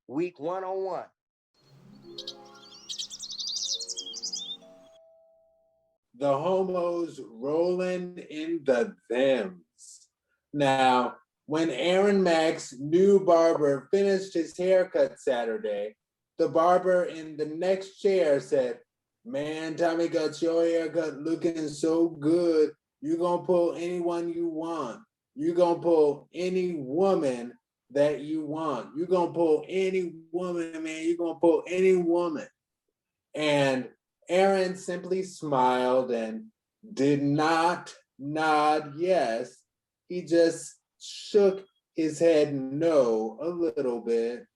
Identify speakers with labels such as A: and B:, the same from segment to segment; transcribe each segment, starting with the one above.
A: Week 101.
B: The homos rolling in the thems. Now, when Aaron Mack's new barber finished his haircut Saturday, the barber in the next chair said, "Man, Tommy got your haircut looking so good. You gonna pull anyone you want. You gonna pull any woman that you want. You gonna pull any woman, man. You gonna pull any woman." And Aaron simply smiled and did not nod yes. He just shook his head no a little bit.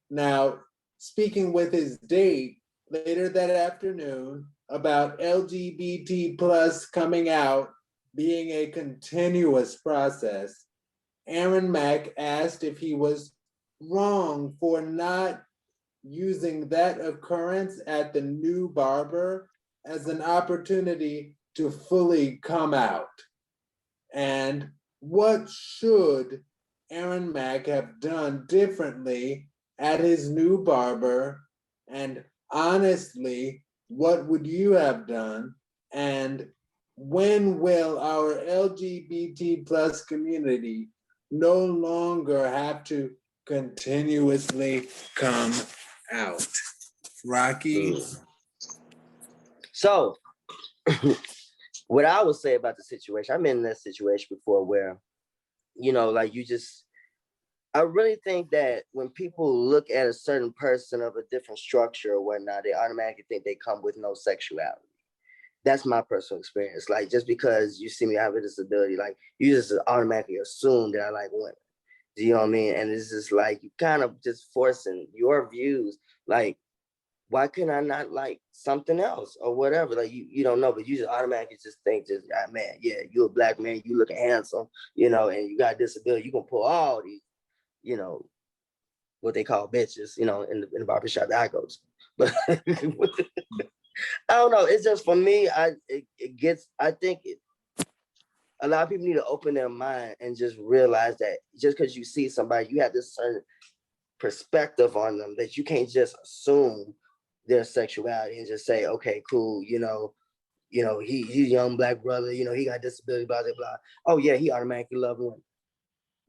B: Now, speaking with his date later that afternoon about LGBT plus coming out being a continuous process, Aaron Mack asked if he was wrong for not using that occurrence at the new barber as an opportunity to fully come out. And what should Aaron Mack have done differently at his new barber? And honestly, what would you have done? And when will our LGBT plus community no longer have to continuously come out? Rocky?
A: So, what I would say about the situation, I've been in that situation before where, like I really think that when people look at a certain person of a different structure or whatnot, they automatically think they come with no sexuality. That's my personal experience. Like, just because you see me have a disability, like, you just automatically assume that I like women. Do you know what I mean? And it's just like, you kind of just forcing your views. Like, why couldn't I not like something else or whatever? Like, you don't know, but you just automatically just think, man, yeah, you're a black man, you looking handsome, and you got a disability, you can pull all these, what they call bitches, in the barbershop that I go to. But I don't know. It's just, for me, I think a lot of people need to open their mind and just realize that just because you see somebody, you have this certain perspective on them, that you can't just assume their sexuality and just say, okay, cool, he's a young black brother, he got disability, blah, blah, blah. Oh yeah, he automatically loves women.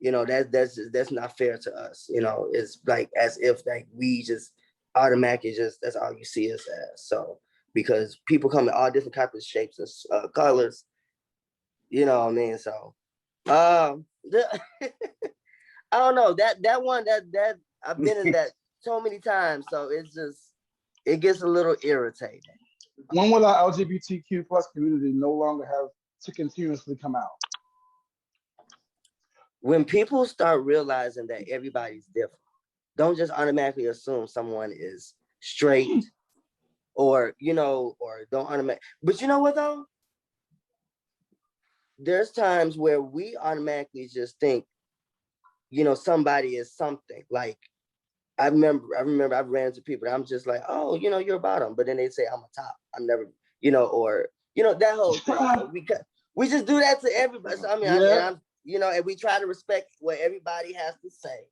A: That's not fair to us. It's like as if like we just automatically that's all you see us as. So because people come in all different types of shapes and colors, you know what I mean? So I don't know, that one that I've been in that so many times, so it gets a little irritating.
C: When will our LGBTQ plus community no longer have to continuously come out?
A: When people start realizing that everybody's different, don't just automatically assume someone is straight or don't automatically. But you know what though? There's times where we automatically just think, somebody is something. Like, I remember I've ran into people that I'm just like, oh, you're a bottom, but then they say I'm a top. I'm never, or that whole thing. So we just do that to everybody. So, I mean, yeah. And we try to respect what everybody has to say.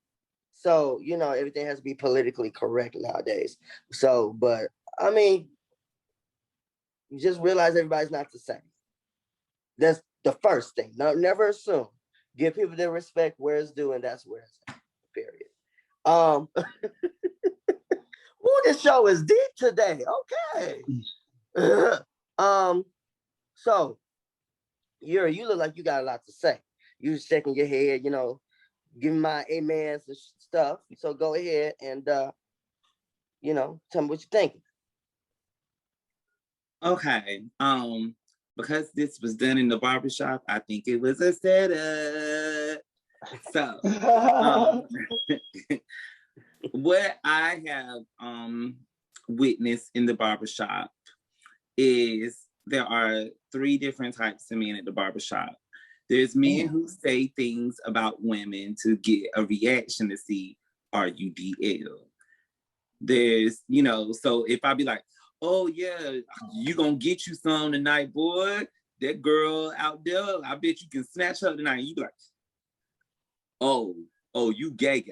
A: So, everything has to be politically correct nowadays. So, but I mean, you just realize everybody's not the same. That's the first thing. No, never assume. Give people their respect where it's due, and that's where it's at. Period. This show is deep today. Okay. So Yuri, you look like you got a lot to say. You shaking your head, giving my amens and stuff. So go ahead and tell me what you're thinking.
D: Okay. Because this was done in the barbershop, I think it was a setup. So what I have witnessed in the barbershop is there are 3 different types of men at the barbershop. There's men who say things about women to get a reaction to see, are you DL? There's, so if I be like, oh yeah, you gonna get you some tonight, boy. That girl out there, I bet you can snatch her tonight. And you be like, oh, you gay.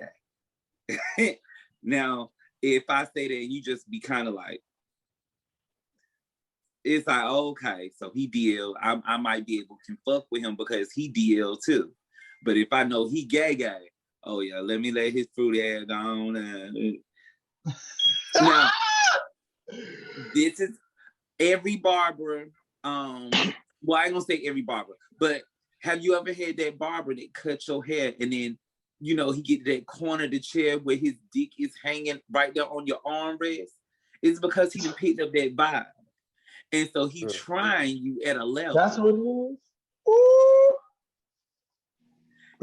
D: Now, if I say that, you just be kind of like, it's like, okay, so he deal. I might be able to fuck with him because he deal too. But if I know he gay, oh yeah, let me let his fruit ass go on. Now, this is every barber. Well, I ain't gonna say every barber, but have you ever had that barber that cut your hair and then, you know, he get to that corner of the chair where his dick is hanging right there on your armrest? It's because he done picked up that vibe. And so he trying you at a level.
C: That's what it is? Ooh.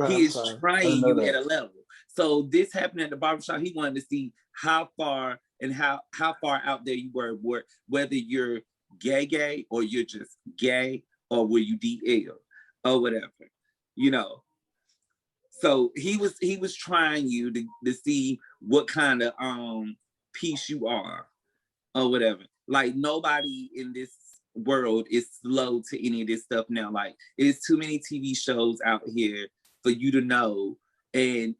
D: He is trying you at a level. So this happened at the barbershop. He wanted to see how far and how far out there you were, whether you're gay, or you're just gay, or were you DL or whatever, you know. So he was trying you to see what kind of piece you are or whatever. Like nobody in this world is slow to any of this stuff now. Like it's too many TV shows out here for you to know. And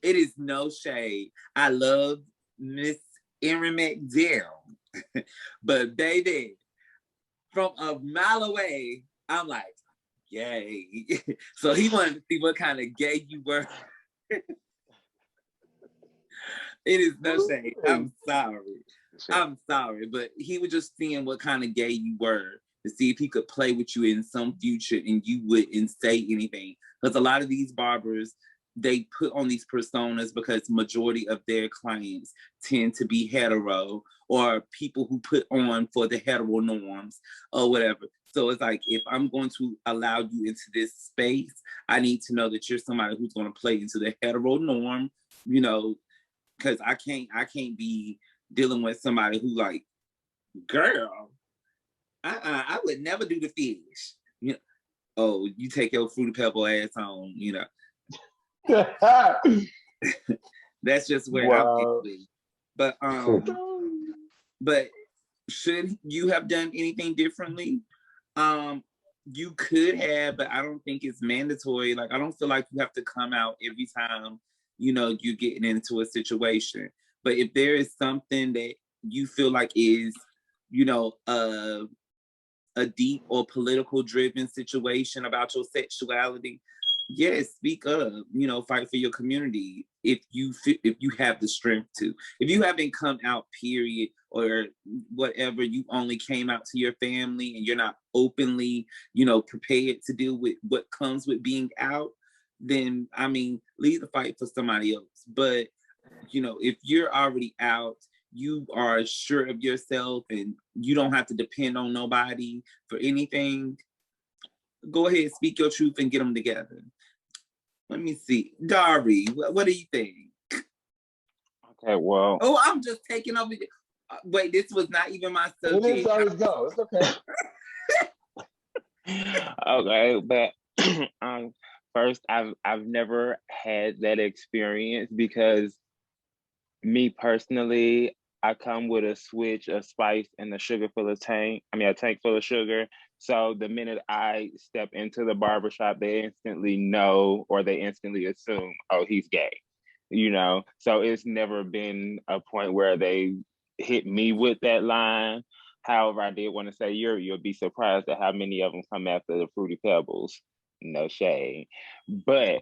D: it is no shade. I love Miss Erin McDowell. But baby, from a mile away, I'm like, yay. So he wanted to see what kind of gay you were. It is no shade. I'm sorry. I'm sorry, but he was just seeing what kind of gay you were to see if he could play with you in some future and you wouldn't say anything. Because a lot of these barbers, they put on these personas because majority of their clients tend to be hetero or people who put on for the hetero norms or whatever. So it's like, if I'm going to allow you into this space, I need to know that you're somebody who's going to play into the hetero norm, you know, because I can't be dealing with somebody who like, girl, I would never do the fish. You know, oh, you take your Fruity Pebble ass home, you know. That's just where I'm at. But should you have done anything differently? You could have, but I don't think it's mandatory. Like I don't feel like you have to come out every time, you know, you're getting into a situation. But if there is something that you feel like is, you know, a deep or political driven situation about your sexuality, yes, speak up, you know, fight for your community if you have the strength to. If you haven't come out, period, or whatever, you only came out to your family and you're not openly, you know, prepared to deal with what comes with being out, then I mean, leave the fight for somebody else. But you know, if you're already out, you are sure of yourself and you don't have to depend on nobody for anything, go ahead, speak your truth and get them together. Let me see. Dari, what do you think?
E: Okay, well.
D: Oh, I'm just taking over. Wait, this was not even my subject.
C: It is Dari's go. It's okay.
E: Okay, but first, I've never had that experience because me personally, I come with a switch, a spice, and a sugar full of tank. I mean, a tank full of sugar. So the minute I step into the barbershop, they instantly know or they instantly assume, oh, he's gay, you know? So it's never been a point where they hit me with that line. However, I did want to say, you'll be surprised at how many of them come after the Fruity Pebbles. No shade. But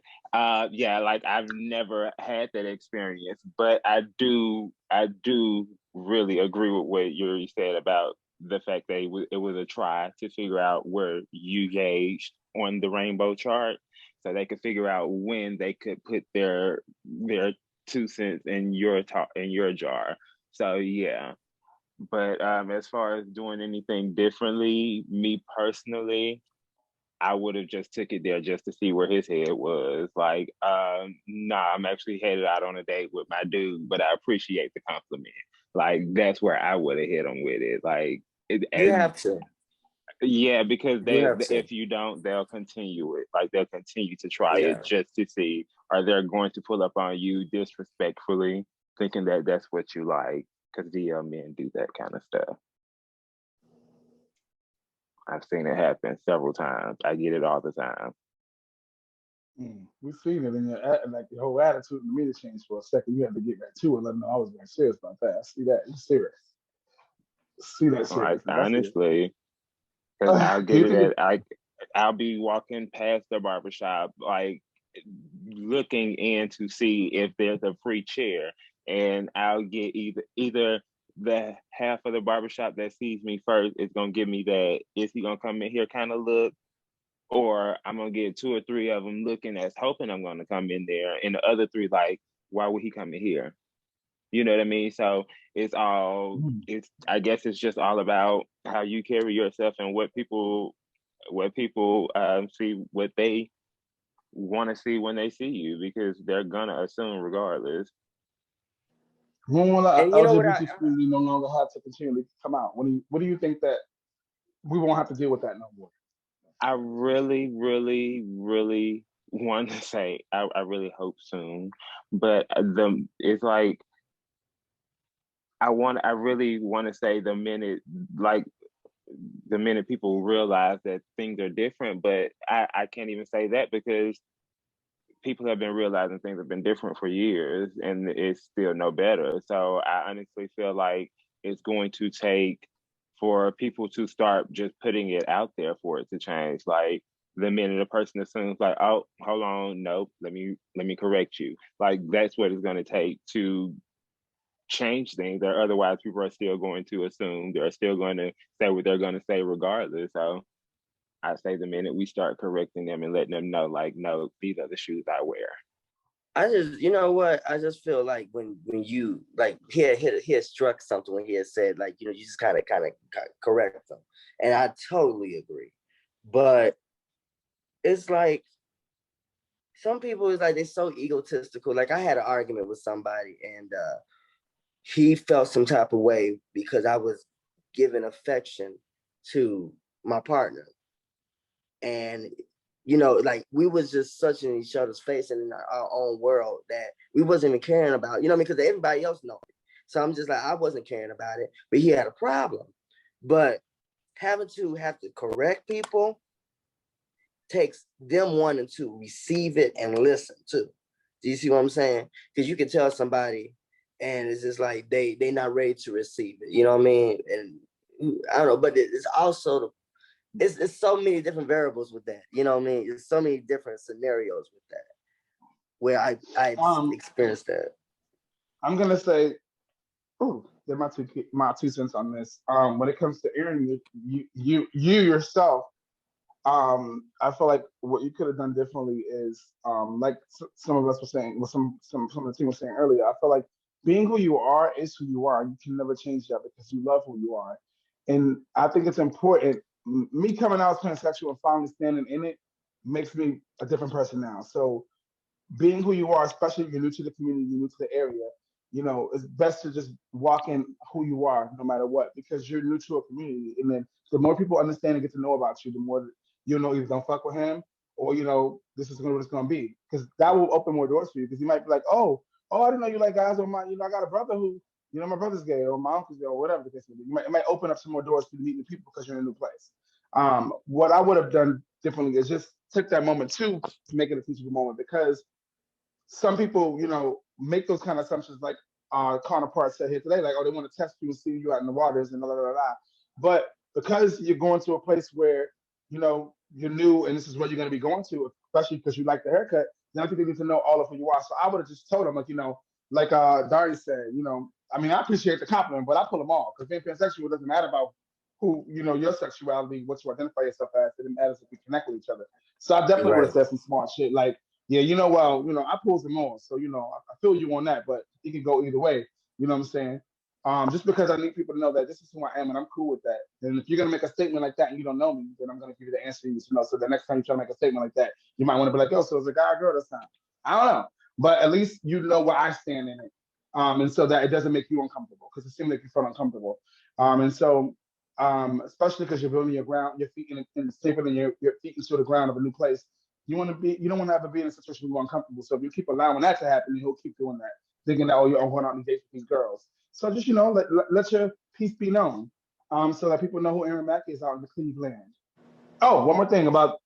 E: yeah, like I've never had that experience, but I do really agree with what Yuri said about the fact that it was a try to figure out where you gauged on the rainbow chart, so they could figure out when they could put their 2 cents in your jar. So yeah. But as far as doing anything differently, me personally, I would have just took it there just to see where his head was. Like, nah, I'm actually headed out on a date with my dude, but I appreciate the compliment. Like, that's where I would have hit him with it. Like,
A: You have to.
E: Yeah, because
A: You have to.
E: if you don't, they'll continue it. Like, they'll continue to try
A: Yeah.
E: it just to see, are they going to pull up on you disrespectfully, thinking that that's what you like? Because DL men do that kind of stuff. I've seen it happen several times. I get it all the time.
C: We've seen it in like your whole attitude in the media changed for a second. You had to get back to it, let them know I was being serious about that. I see that. You're serious. See that
E: Like
C: seriousness. I see it.
E: honestly, because I'll
C: Do
E: get
C: you
E: it
C: think it,
E: I'll be walking past the barbershop, like looking in to see if there's a free chair, and I'll get either the half of the barbershop that sees me first is gonna give me that is he gonna come in here kind of look, or I'm gonna get two or three of them looking as hoping I'm gonna come in there, and the other three like, why would he come in here? You know what I mean? So it's I guess it's just all about how you carry yourself and what people see what they want to see when they see you because they're gonna assume regardless.
C: when will the
A: And you know what
C: LGBT community no longer have to continually come out? What do you think that we won't have to deal with that no more?
E: I really, really, really want to say I really hope soon, but the it's like I really want to say like the minute people realize that things are different, but I can't even say that because people have been realizing things have been different for years and it's still no better. So I honestly feel like it's going to take for people to start just putting it out there for it to change. Like the minute a person assumes like, oh, hold on, nope, let me correct you. Like that's what it's gonna take to change things, or otherwise people are still going to assume they're still going to say what they're going to say regardless. So I say the minute we start correcting them and letting them know, like, no, these are the shoes I wear.
A: I just, you know what? I just feel like when you like he had struck something when he had said like, you know, you just kind of correct them, and I totally agree. But it's like some people is like they're so egotistical. Like I had an argument with somebody, and he felt some type of way because I was giving affection to my partner, and you know, like we was just such in each other's face and in our own world that we wasn't even caring about, you know, because everybody else know it. So I'm just like, I wasn't caring about it, but he had a problem. But having to have to correct people takes them wanting to receive it and listen too. Do you see what I'm saying? Because you can tell somebody and it's just like they not ready to receive it. You know what I mean? And I don't know, but it's also it's so many different variables with that. You know what I mean? There's so many different scenarios with that where I
C: Um,
A: experienced that.
C: I'm gonna say, ooh, they're my two cents on this. When it comes to Aaron, you yourself, I feel like what you could have done differently is, like some of us were saying, well, some of the team was saying earlier. I feel like being who you are is who you are. You can never change that because you love who you are, and I think it's important. Me coming out as pansexual and finally standing in it makes me a different person now. So being who you are, especially if you're new to the community, you're new to the area, it's best to just walk in who you are no matter what, because you're new to a community. And then the more people understand and get to know about you, the more you'll know either don't fuck with him or, this is what it's going to be. Because that will open more doors for you. Because you might be like, I didn't know you like guys, or I got a brother who, my brother's gay or my uncle's gay or whatever the case may be. It might open up some more doors for you to meet new people because you're in a new place. What I would have done differently is just took that moment too to make it a teachable moment, because some people, make those kind of assumptions, like our counterparts said here today, like, they want to test you and see you out in the waters and blah, blah, blah, blah. But because you're going to a place where, you're new and this is where you're going to be going to, especially because you like the haircut, then I think they need to know all of who you are. So I would have just told them, like Dari said, I mean, I appreciate the compliment, but I pull them off because being pansexual doesn't matter about who, your sexuality, what you identify yourself as. It matters if we connect with each other. So I definitely would
A: Right.
C: have said some smart shit like, yeah, I pulls them on. So, I feel you on that, but it can go either way. You know what I'm saying? Just because I need people to know that this is who I am and I'm cool with that. And if you're going to make a statement like that and you don't know me, then I'm going to give you the answer you need to know. So the next time you try to make a statement like that, you might want to be like, so is a guy or girl this time? I don't know. But at least you know where I stand in it. And so that it doesn't make you uncomfortable, because it seems like you feel uncomfortable. And so, especially because you're building your feet in safer than your feet into the ground of a new place. You don't want to ever be in a situation where you're uncomfortable. So if you keep allowing that to happen, he'll keep doing that, thinking that, you're going out on dates with these girls. So just, let your peace be known, so that people know who Aaron Mack is out in Cleveland. Oh, one more thing about